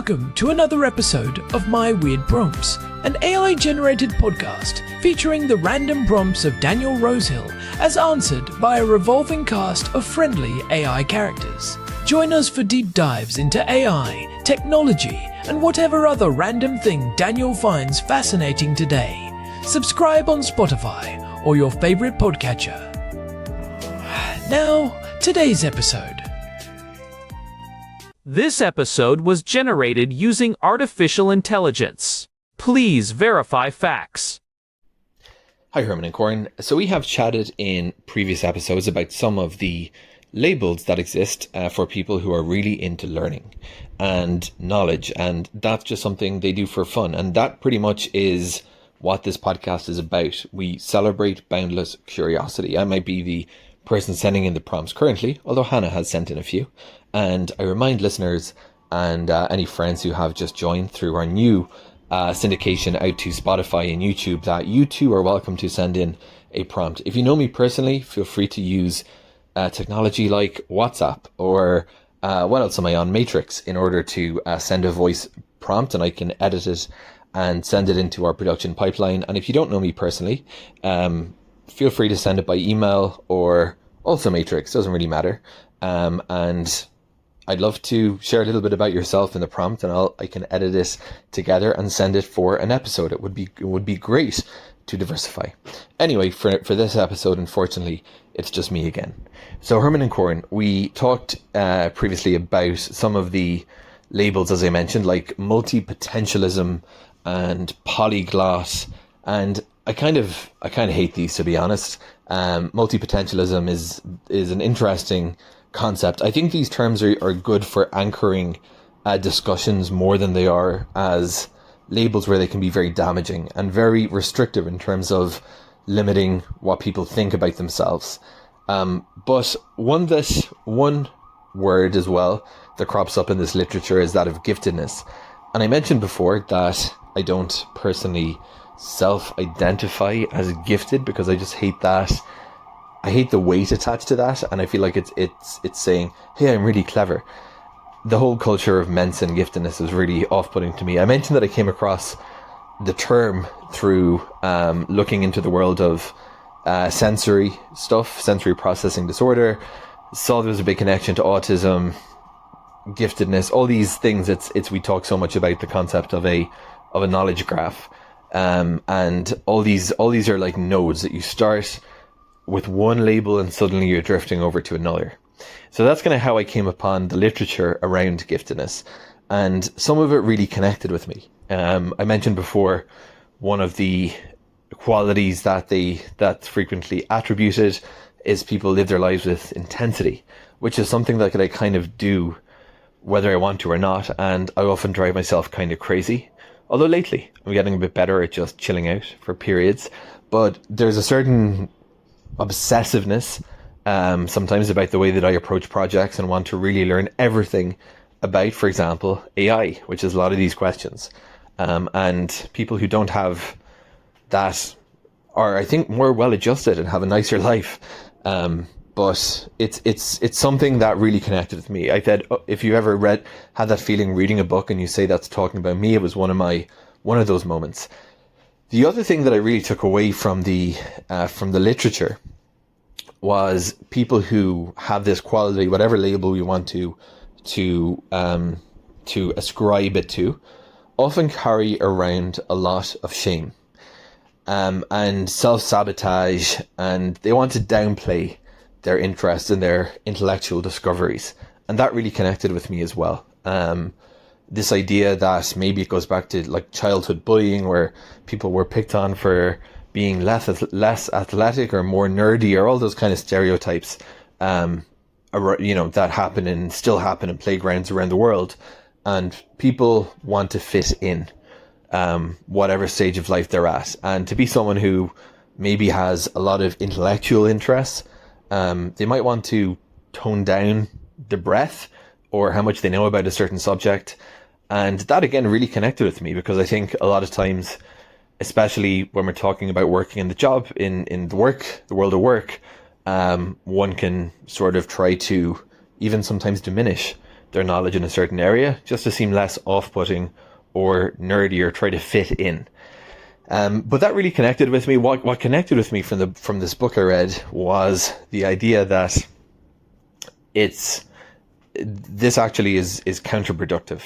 Welcome to another episode of My Weird Prompts, an AI-generated podcast featuring the random prompts of Daniel Rosehill as answered by a revolving cast of friendly AI characters. Join us for deep dives into AI, technology, and whatever other random thing Daniel finds fascinating today. Subscribe on Spotify or your favorite podcatcher. Now, today's episode. This episode was generated using artificial intelligence. Please verify facts. Hi, Herman and Corn. So we have chatted in previous episodes about some of the labels that exist for people who are really into learning and knowledge, and that's just something they do for fun. And that pretty much is what this podcast is about. We celebrate boundless curiosity. I might be the person sending in the prompts currently, although Hannah has sent in a few. And I remind listeners and any friends who have just joined through our new syndication out to Spotify and YouTube that you too are welcome to send in a prompt. If you know me personally, feel free to use technology like WhatsApp or what else am I on? Matrix in order to send a voice prompt, and I can edit it and send it into our production pipeline. And if you don't know me personally, feel free to send it by email or also Matrix, doesn't really matter. And I'd love to share a little bit about yourself in the prompt, and I can edit it together and send it for an episode. It would be great to diversify. Anyway, for this episode, unfortunately, it's just me again. So Herman and Corn, we talked previously about some of the labels, as I mentioned, like multi-potentialism and polyglot, and I kind of hate these, to be honest. Multi-potentialism is an interesting concept. I think these terms are good for anchoring discussions more than they are as labels where they can be very damaging and very restrictive in terms of limiting what people think about themselves. But one word as well that crops up in this literature is that of giftedness. And I mentioned before that I don't personally self-identify as gifted because I just hate that. I hate the weight attached to that, and I feel like it's saying, hey, I'm really clever. The whole culture of mensa and giftedness is really off-putting to me. I mentioned that I came across the term through looking into the world of sensory stuff, sensory processing disorder, saw there was a big connection to autism, giftedness, all these things. It's we talk so much about the concept of a knowledge graph, and all these are like nodes that you start with one label and suddenly you're drifting over to another. So that's kind of how I came upon the literature around giftedness, and some of it really connected with me. I mentioned before one of the qualities that's frequently attributed is people live their lives with intensity, which is something that I kind of do whether I want to or not, and I often drive myself kind of crazy. Although lately I'm getting a bit better at just chilling out for periods, but there's a certain obsessiveness sometimes about the way that I approach projects and want to really learn everything about, for example, AI, which is a lot of these questions. And people who don't have that are, I think, more well adjusted and have a nicer life. But it's something that really connected with me. I said, if you ever had that feeling reading a book and you say that's talking about me, it was one of those moments. The other thing that I really took away from the literature was people who have this quality, whatever label you want to ascribe it to, often carry around a lot of shame and self-sabotage, and they want to downplay their interest in their intellectual discoveries. And that really connected with me as well. This idea that maybe it goes back to like childhood bullying, where people were picked on for being less athletic or more nerdy, or all those kind of stereotypes, that happen and still happen in playgrounds around the world. And people want to fit in, whatever stage of life they're at. And to be someone who maybe has a lot of intellectual interests, they might want to tone down the breadth or how much they know about a certain subject. And that again really connected with me, because I think a lot of times, especially when we're talking about working in the job, in the world of work, one can sort of try to even sometimes diminish their knowledge in a certain area just to seem less off-putting or nerdy or try to fit in. But that really connected with me. What connected with me from this book I read was the idea that this actually is counterproductive.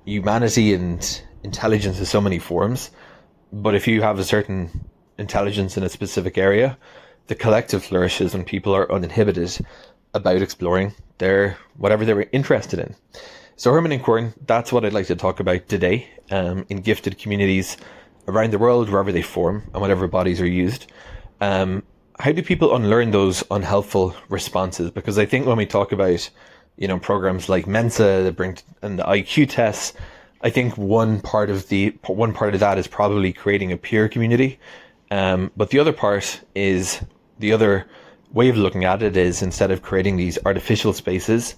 Humanity and intelligence has so many forms, but if you have a certain intelligence in a specific area, the collective flourishes when people are uninhibited about exploring whatever they're interested in. So Herman and Corn, that's what I'd like to talk about today, in gifted communities around the world, wherever they form and whatever bodies are used. How do people unlearn those unhelpful responses? Because I think when we talk about, programs like Mensa and the IQ tests, I think one part of that is probably creating a peer community. But the other part is, the other way of looking at it is, instead of creating these artificial spaces,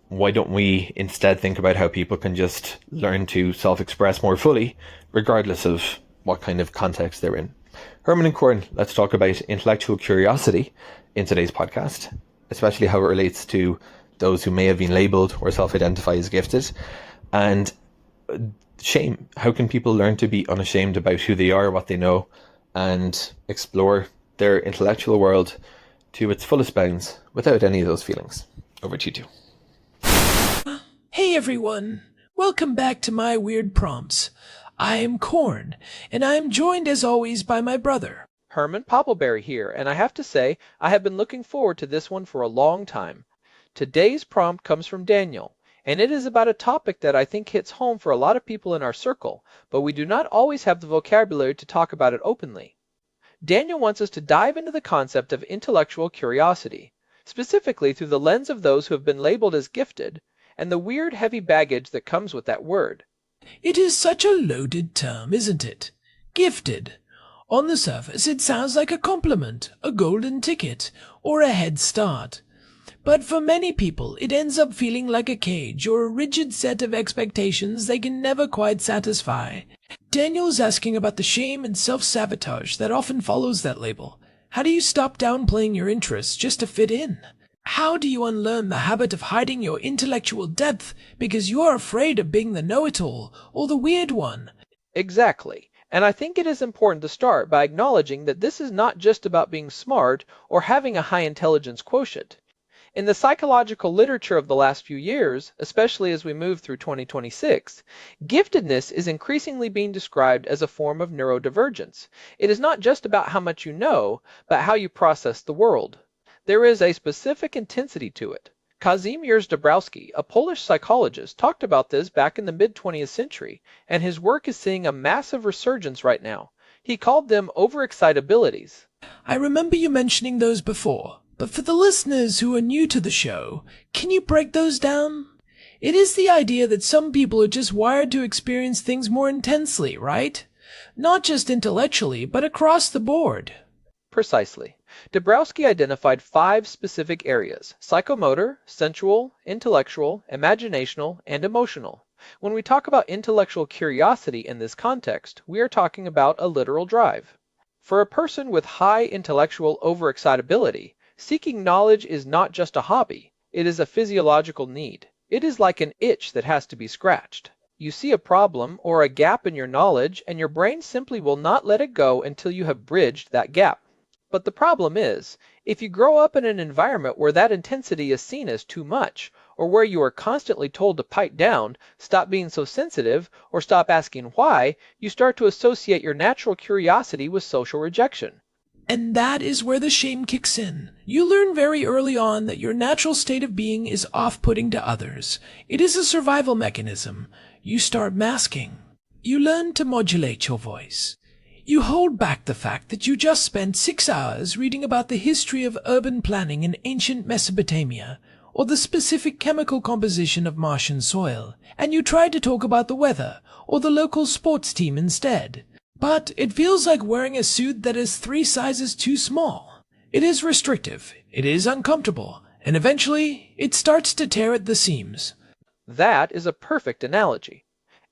why don't we instead think about how people can just learn to self-express more fully, regardless of what kind of context they're in? Herman and Corn, let's talk about intellectual curiosity in today's podcast, especially how it relates to those who may have been labeled or self-identify as gifted. And shame. How can people learn to be unashamed about who they are, what they know, and explore their intellectual world to its fullest bounds without any of those feelings? Over to you two. Hey everyone, welcome back to my weird prompts. I am Corn, and I am joined as always by my brother, Herman Poppleberry here, and I have to say, I have been looking forward to this one for a long time. Today's prompt comes from Daniel, and it is about a topic that I think hits home for a lot of people in our circle, but we do not always have the vocabulary to talk about it openly. Daniel wants us to dive into the concept of intellectual curiosity, specifically through the lens of those who have been labeled as gifted, and the weird heavy baggage that comes with that word. It is such a loaded term, isn't it? Gifted. On the surface, it sounds like a compliment, a golden ticket, or a head start. But for many people, it ends up feeling like a cage or a rigid set of expectations they can never quite satisfy. Daniel's asking about the shame and self-sabotage that often follows that label. How do you stop downplaying your interests just to fit in? How do you unlearn the habit of hiding your intellectual depth because you are afraid of being the know-it-all or the weird one? Exactly. And I think it is important to start by acknowledging that this is not just about being smart or having a high intelligence quotient. In the psychological literature of the last few years, especially as we move through 2026, giftedness is increasingly being described as a form of neurodivergence. It is not just about how much you know, but how you process the world. There is a specific intensity to it. Kazimierz Dabrowski, a Polish psychologist, talked about this back in the mid-20th century, and his work is seeing a massive resurgence right now. He called them overexcitabilities. I remember you mentioning those before, but for the listeners who are new to the show, can you break those down? It is the idea that some people are just wired to experience things more intensely, right? Not just intellectually, but across the board. Precisely. Dabrowski identified 5 specific areas: psychomotor, sensual, intellectual, imaginational, and emotional. When we talk about intellectual curiosity in this context, we are talking about a literal drive. For a person with high intellectual overexcitability, seeking knowledge is not just a hobby, it is a physiological need. It is like an itch that has to be scratched. You see a problem or a gap in your knowledge, and your brain simply will not let it go until you have bridged that gap. But the problem is, if you grow up in an environment where that intensity is seen as too much, or where you are constantly told to pipe down, stop being so sensitive, or stop asking why, you start to associate your natural curiosity with social rejection. And that is where the shame kicks in. You learn very early on that your natural state of being is off-putting to others. It is a survival mechanism. You start masking. You learn to modulate your voice. You hold back the fact that you just spent 6 hours reading about the history of urban planning in ancient Mesopotamia, or the specific chemical composition of Martian soil, and you try to talk about the weather, or the local sports team instead. But it feels like wearing a suit that is 3 sizes too small. It is restrictive, it is uncomfortable, and eventually it starts to tear at the seams. That is a perfect analogy.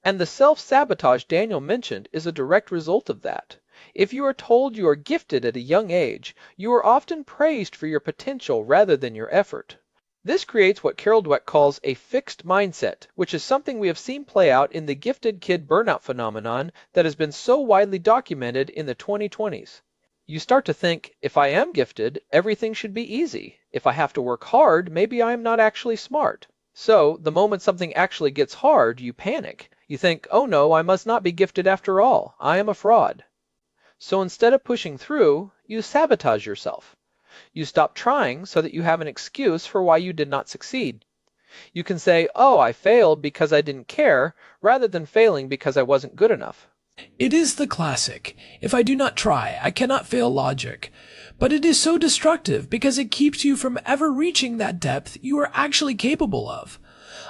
And the self-sabotage Daniel mentioned is a direct result of that. If you are told you are gifted at a young age, you are often praised for your potential rather than your effort. This creates what Carol Dweck calls a fixed mindset, which is something we have seen play out in the gifted kid burnout phenomenon that has been so widely documented in the 2020s. You start to think, if I am gifted, everything should be easy. If I have to work hard, maybe I am not actually smart. So, the moment something actually gets hard, you panic. You think, oh no, I must not be gifted after all. I am a fraud. So instead of pushing through, you sabotage yourself. You stop trying so that you have an excuse for why you did not succeed. You can say, oh, I failed because I didn't care, rather than failing because I wasn't good enough. It is the classic, if I do not try, I cannot fail logic. But it is so destructive because it keeps you from ever reaching that depth you are actually capable of.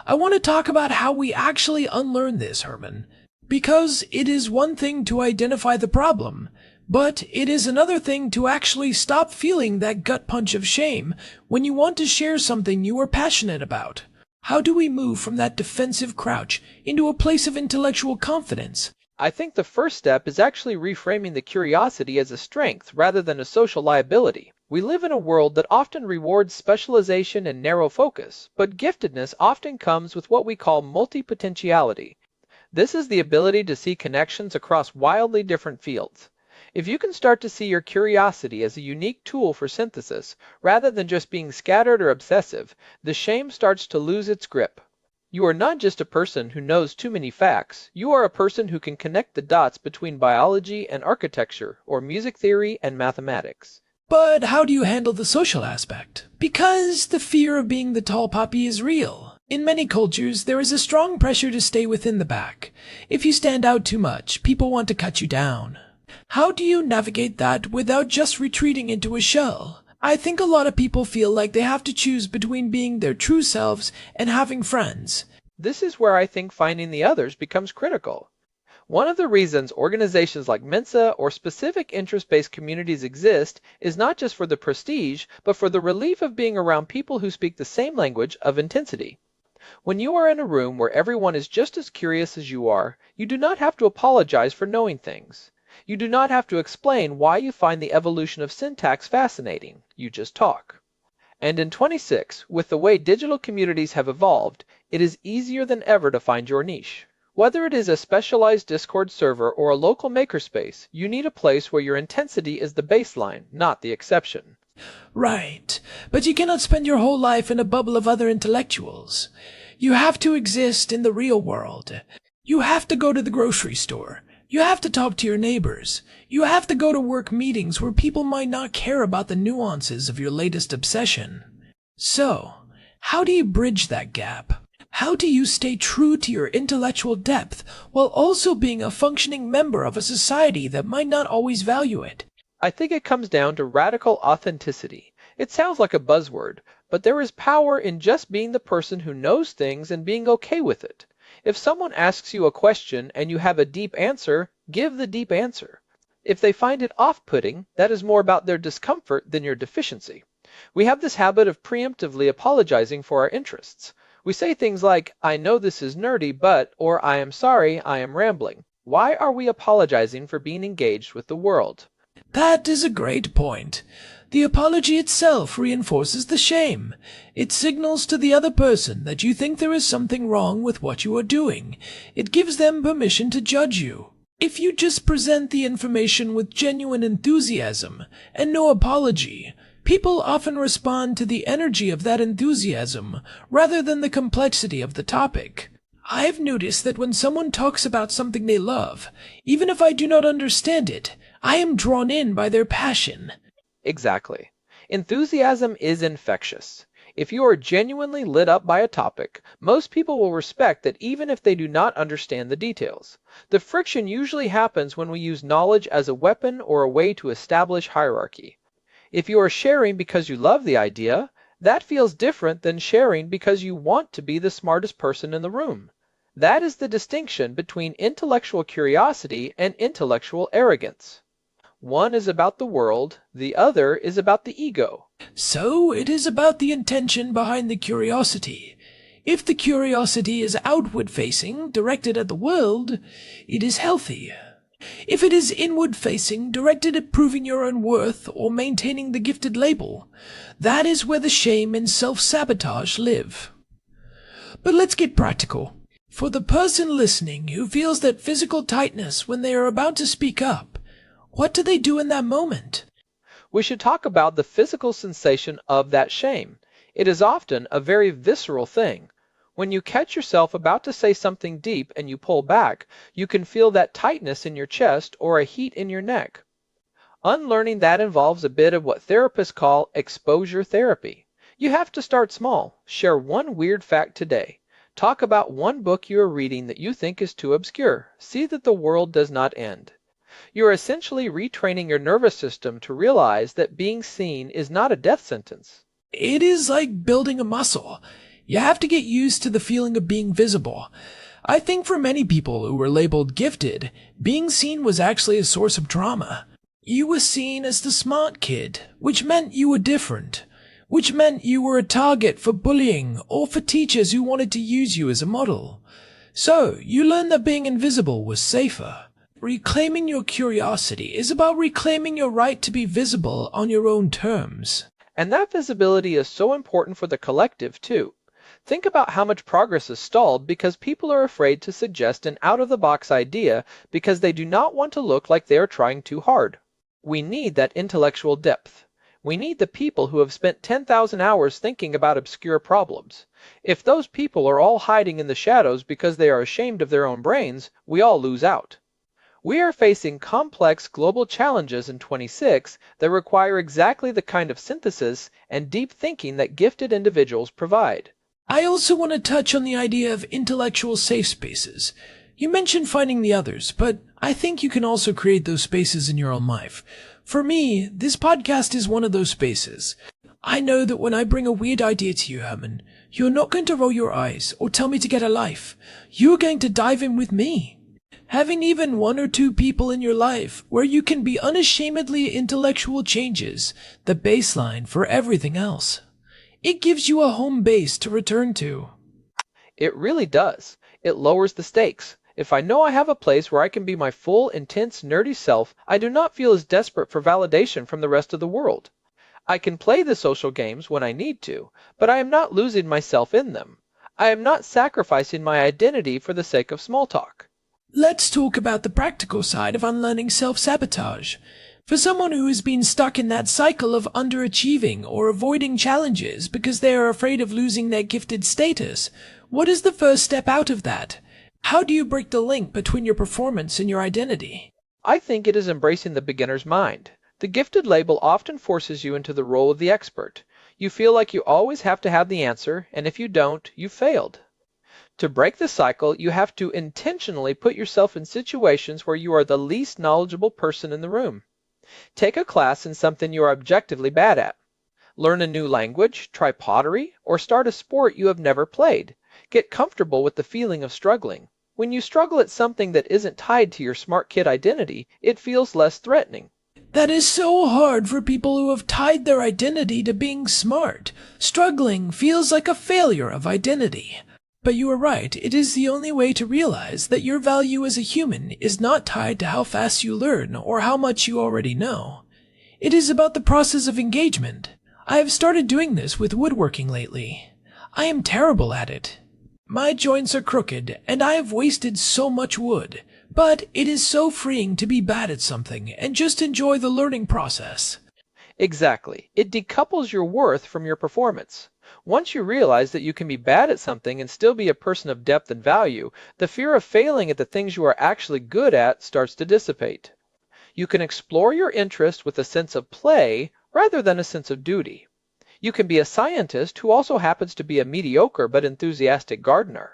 I want to talk about how we actually unlearn this, Herman. Because it is one thing to identify the problem, but it is another thing to actually stop feeling that gut punch of shame when you want to share something you are passionate about. How do we move from that defensive crouch into a place of intellectual confidence? I think the first step is actually reframing the curiosity as a strength rather than a social liability. We live in a world that often rewards specialization and narrow focus, but giftedness often comes with what we call multipotentiality. This is the ability to see connections across wildly different fields. If you can start to see your curiosity as a unique tool for synthesis, rather than just being scattered or obsessive, the shame starts to lose its grip. You are not just a person who knows too many facts, you are a person who can connect the dots between biology and architecture, or music theory and mathematics. But how do you handle the social aspect? Because the fear of being the tall poppy is real. In many cultures, there is a strong pressure to stay within the pack. If you stand out too much, people want to cut you down. How do you navigate that without just retreating into a shell? I think a lot of people feel like they have to choose between being their true selves and having friends. This is where I think finding the others becomes critical. One of the reasons organizations like Mensa or specific interest-based communities exist is not just for the prestige, but for the relief of being around people who speak the same language of intensity. When you are in a room where everyone is just as curious as you are, you do not have to apologize for knowing things. You do not have to explain why you find the evolution of syntax fascinating. You just talk. And in 26, with the way digital communities have evolved, it is easier than ever to find your niche. Whether it is a specialized Discord server or a local makerspace, you need a place where your intensity is the baseline, not the exception. Right, but you cannot spend your whole life in a bubble of other intellectuals. You have to exist in the real world. You have to go to the grocery store. You have to talk to your neighbors. You have to go to work meetings where people might not care about the nuances of your latest obsession. So, how do you bridge that gap? How do you stay true to your intellectual depth while also being a functioning member of a society that might not always value it? I think it comes down to radical authenticity. It sounds like a buzzword, but there is power in just being the person who knows things and being okay with it. If someone asks you a question and you have a deep answer, give the deep answer. If they find it off-putting, that is more about their discomfort than your deficiency. We have this habit of preemptively apologizing for our interests. We say things like, I know this is nerdy, but, or I am sorry, I am rambling. Why are we apologizing for being engaged with the world? That is a great point. The apology itself reinforces the shame. It signals to the other person that you think there is something wrong with what you are doing. It gives them permission to judge you. If you just present the information with genuine enthusiasm and no apology, people often respond to the energy of that enthusiasm rather than the complexity of the topic. I've noticed that when someone talks about something they love, even if I do not understand it, I am drawn in by their passion. Exactly. Enthusiasm is infectious. If you are genuinely lit up by a topic, most people will respect that even if they do not understand the details. The friction usually happens when we use knowledge as a weapon or a way to establish hierarchy. If you are sharing because you love the idea, that feels different than sharing because you want to be the smartest person in the room. That is the distinction between intellectual curiosity and intellectual arrogance. One is about the world, the other is about the ego. So it is about the intention behind the curiosity. If the curiosity is outward-facing, directed at the world, it is healthy. If it is inward-facing, directed at proving your own worth or maintaining the gifted label, that is where the shame and self-sabotage live. But let's get practical. For the person listening who feels that physical tightness when they are about to speak up, what do they do in that moment? We should talk about the physical sensation of that shame. It is often a very visceral thing. When you catch yourself about to say something deep and you pull back, you can feel that tightness in your chest or a heat in your neck. Unlearning that involves a bit of what therapists call exposure therapy. You have to start small. Share one weird fact today. Talk about one book you are reading that you think is too obscure. See that the world does not end. You are essentially retraining your nervous system to realize that being seen is not a death sentence. It is like building a muscle. You have to get used to the feeling of being visible. I think for many people who were labeled gifted, being seen was actually a source of trauma. You were seen as the smart kid, which meant you were different, which meant you were a target for bullying or for teachers who wanted to use you as a model. So, you learned that being invisible was safer. Reclaiming your curiosity is about reclaiming your right to be visible on your own terms. And that visibility is so important for the collective, too. Think about how much progress is stalled because people are afraid to suggest an out-of-the-box idea because they do not want to look like they are trying too hard. We need that intellectual depth. We need the people who have spent 10,000 hours thinking about obscure problems. If those people are all hiding in the shadows because they are ashamed of their own brains, we all lose out. We are facing complex global challenges in 26 that require exactly the kind of synthesis and deep thinking that gifted individuals provide. I also want to touch on the idea of intellectual safe spaces. You mentioned finding the others, but I think you can also create those spaces in your own life. For me, this podcast is one of those spaces. I know that when I bring a weird idea to you, Herman, you're not going to roll your eyes or tell me to get a life. You're going to dive in with me. Having even one or two people in your life where you can be unashamedly intellectual changes the baseline for everything else. It gives you a home base to return to. It really does. It lowers the stakes. If I know I have a place where I can be my full, intense, nerdy self, I do not feel as desperate for validation from the rest of the world. I can play the social games when I need to, but I am not losing myself in them. I am not sacrificing my identity for the sake of small talk. Let's talk about the practical side of unlearning self-sabotage. For someone who has been stuck in that cycle of underachieving or avoiding challenges because they are afraid of losing their gifted status, what is the first step out of that? How do you break the link between your performance and your identity? I think it is embracing the beginner's mind. The gifted label often forces you into the role of the expert. You feel like you always have to have the answer, and if you don't, you failed. To break the cycle, you have to intentionally put yourself in situations where you are the least knowledgeable person in the room. Take a class in something you are objectively bad at. Learn a new language, try pottery, or start a sport you have never played. Get comfortable with the feeling of struggling. When you struggle at something that isn't tied to your smart kid identity, it feels less threatening. That is so hard for people who have tied their identity to being smart. Struggling feels like a failure of identity. But you are right, it is the only way to realize that your value as a human is not tied to how fast you learn or how much you already know. It is about the process of engagement. I have started doing this with woodworking lately. I am terrible at it. My joints are crooked, and I have wasted so much wood. But it is so freeing to be bad at something and just enjoy the learning process. Exactly. It decouples your worth from your performance. Once you realize that you can be bad at something and still be a person of depth and value, the fear of failing at the things you are actually good at starts to dissipate. You can explore your interest with a sense of play rather than a sense of duty. You can be a scientist who also happens to be a mediocre but enthusiastic gardener.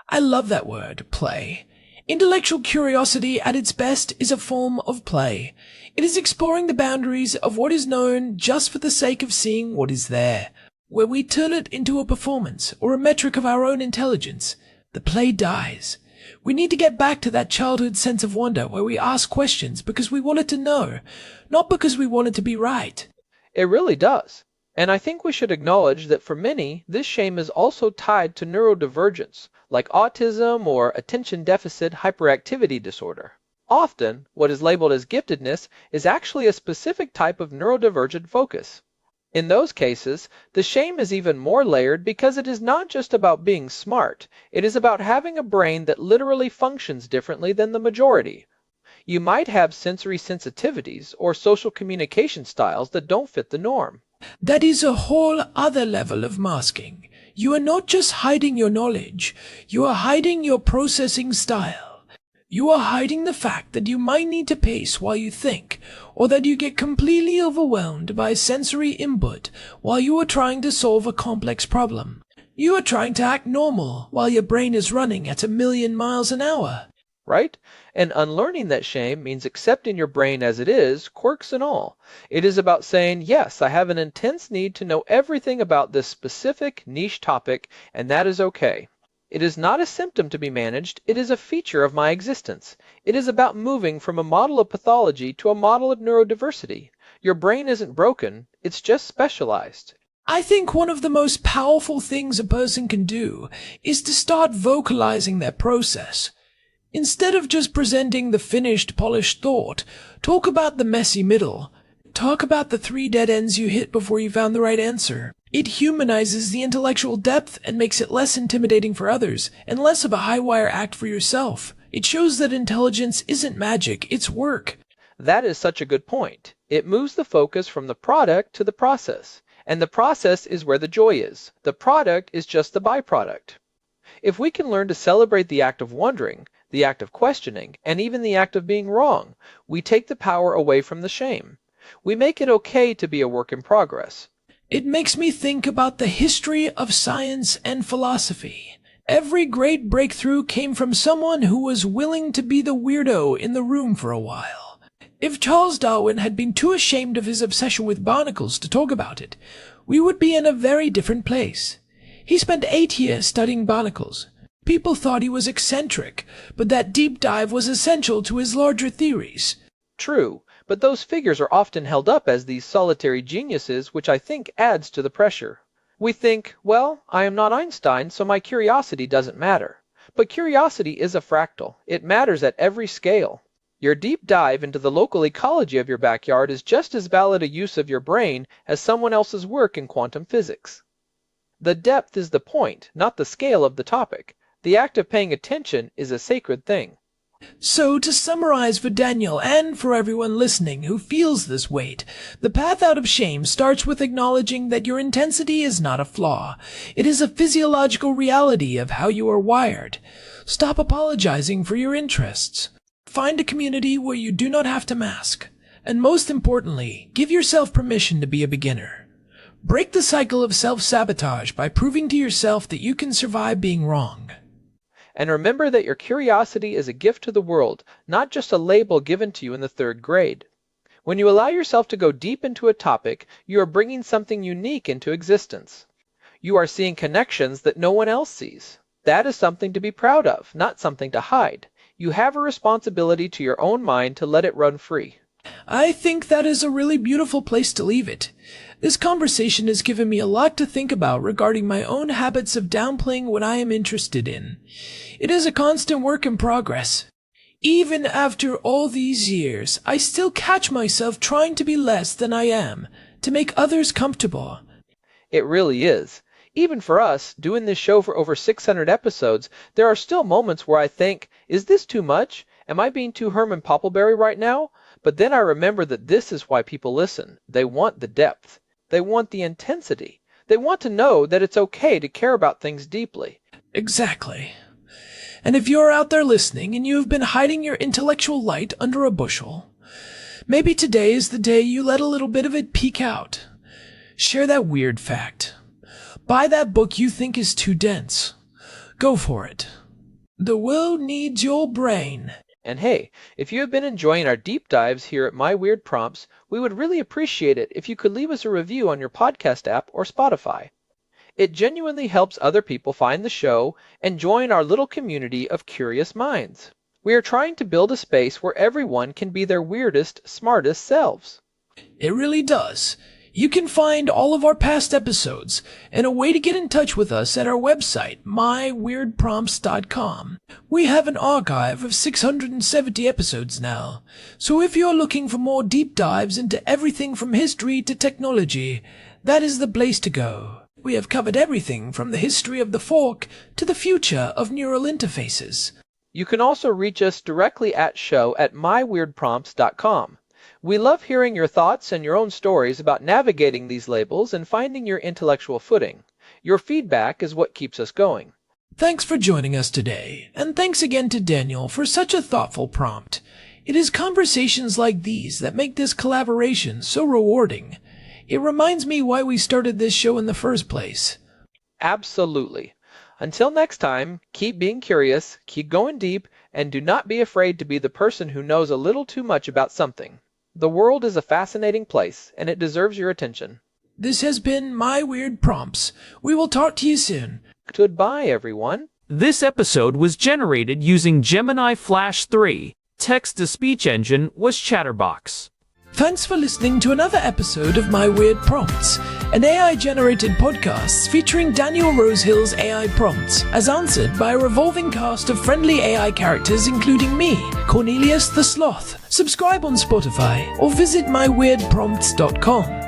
I love that word, play. Intellectual curiosity at its best is a form of play. It is exploring the boundaries of what is known just for the sake of seeing what is there. When we turn it into a performance or a metric of our own intelligence, the play dies. We need to get back to that childhood sense of wonder where we ask questions because we wanted to know, not because we wanted to be right. It really does. And I think we should acknowledge that for many, this shame is also tied to neurodivergence, like autism or attention deficit hyperactivity disorder. Often, what is labeled as giftedness is actually a specific type of neurodivergent focus. In those cases, the shame is even more layered because it is not just about being smart, it is about having a brain that literally functions differently than the majority. You might have sensory sensitivities or social communication styles that don't fit the norm. That is a whole other level of masking. You are not just hiding your knowledge, you are hiding your processing style. You are hiding the fact that you might need to pace while you think, or that you get completely overwhelmed by sensory input while you are trying to solve a complex problem. You are trying to act normal while your brain is running at 1,000,000 miles an hour. Right? And unlearning that shame means accepting your brain as it is, quirks and all. It is about saying, yes, I have an intense need to know everything about this specific niche topic, and that is okay. It is not a symptom to be managed, it is a feature of my existence. It is about moving from a model of pathology to a model of neurodiversity. Your brain isn't broken, it's just specialized. I think one of the most powerful things a person can do is to start vocalizing their process. Instead of just presenting the finished, polished thought, talk about the messy middle. Talk about the 3 dead ends you hit before you found the right answer. It humanizes the intellectual depth and makes it less intimidating for others, and less of a high-wire act for yourself. It shows that intelligence isn't magic, it's work. That is such a good point. It moves the focus from the product to the process. And the process is where the joy is. The product is just the byproduct. If we can learn to celebrate the act of wondering, the act of questioning, and even the act of being wrong, we take the power away from the shame. We make it okay to be a work in progress. It makes me think about the history of science and philosophy. Every great breakthrough came from someone who was willing to be the weirdo in the room for a while. If Charles Darwin had been too ashamed of his obsession with barnacles to talk about it, we would be in a very different place. He spent 8 years studying barnacles. People thought he was eccentric, but that deep dive was essential to his larger theories. True, but those figures are often held up as these solitary geniuses, which I think adds to the pressure. We think, well, I am not Einstein, so my curiosity doesn't matter. But curiosity is a fractal. It matters at every scale. Your deep dive into the local ecology of your backyard is just as valid a use of your brain as someone else's work in quantum physics. The depth is the point, not the scale of the topic. The act of paying attention is a sacred thing. So, to summarize for Daniel and for everyone listening who feels this weight, the path out of shame starts with acknowledging that your intensity is not a flaw. It is a physiological reality of how you are wired. Stop apologizing for your interests. Find a community where you do not have to mask. And most importantly, give yourself permission to be a beginner. Break the cycle of self-sabotage by proving to yourself that you can survive being wrong. And remember that your curiosity is a gift to the world, not just a label given to you in the 3rd grade. When you allow yourself to go deep into a topic, you are bringing something unique into existence. You are seeing connections that no one else sees. That is something to be proud of, not something to hide. You have a responsibility to your own mind to let it run free. I think that is a really beautiful place to leave it. This conversation has given me a lot to think about regarding my own habits of downplaying what I am interested in. It is a constant work in progress. Even after all these years, I still catch myself trying to be less than I am, to make others comfortable. It really is. Even for us, doing this show for over 600 episodes, there are still moments where I think, is this too much? Am I being too Herman Poppleberry right now? But then I remember that this is why people listen. They want the depth. They want the intensity. They want to know that it's okay to care about things deeply. Exactly. And if you're out there listening and you have been hiding your intellectual light under a bushel, maybe today is the day you let a little bit of it peek out. Share that weird fact. Buy that book you think is too dense. Go for it. The world needs your brain. And hey, if you have been enjoying our deep dives here at My Weird Prompts, we would really appreciate it if you could leave us a review on your podcast app or Spotify. It genuinely helps other people find the show and join our little community of curious minds. We are trying to build a space where everyone can be their weirdest, smartest selves. It really does. You can find all of our past episodes and a way to get in touch with us at our website, myweirdprompts.com. We have an archive of 670 episodes now, so if you're looking for more deep dives into everything from history to technology, that is the place to go. We have covered everything from the history of the fork to the future of neural interfaces. You can also reach us directly at show@myweirdprompts.com. We love hearing your thoughts and your own stories about navigating these labels and finding your intellectual footing. Your feedback is what keeps us going. Thanks for joining us today, and thanks again to Daniel for such a thoughtful prompt. It is conversations like these that make this collaboration so rewarding. It reminds me why we started this show in the first place. Absolutely. Until next time, keep being curious, keep going deep, and do not be afraid to be the person who knows a little too much about something. The world is a fascinating place, and it deserves your attention. This has been My Weird Prompts. We will talk to you soon. Goodbye, everyone. This episode was generated using Gemini Flash 3. Text-to-speech engine was Chatterbox. Thanks for listening to another episode of My Weird Prompts, an AI-generated podcast featuring Daniel Rosehill's AI prompts, as answered by a revolving cast of friendly AI characters including me, Cornelius the Sloth. Subscribe on Spotify or visit myweirdprompts.com.